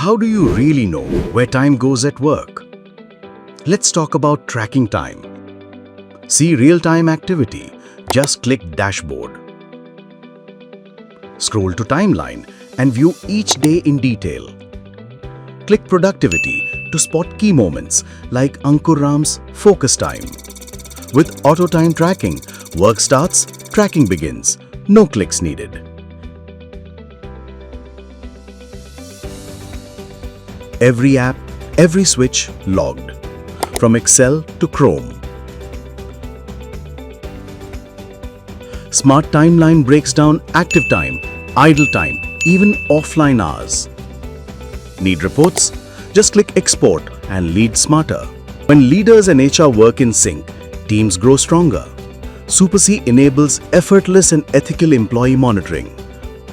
How do you really know where time goes at work? Let's talk about tracking time. See real-time activity. Just click Dashboard. Scroll to Timeline and view each day in detail. Click Productivity to spot key moments like Ankur Ram's focus time. With auto time tracking, work starts, tracking begins. No clicks needed. Every app, every switch logged. From Excel to Chrome. Smart Timeline breaks down active time, idle time, even offline hours. Need reports? Just click Export and lead smarter. When leaders and HR work in sync, teams grow stronger. SuperSee enables effortless and ethical employee monitoring.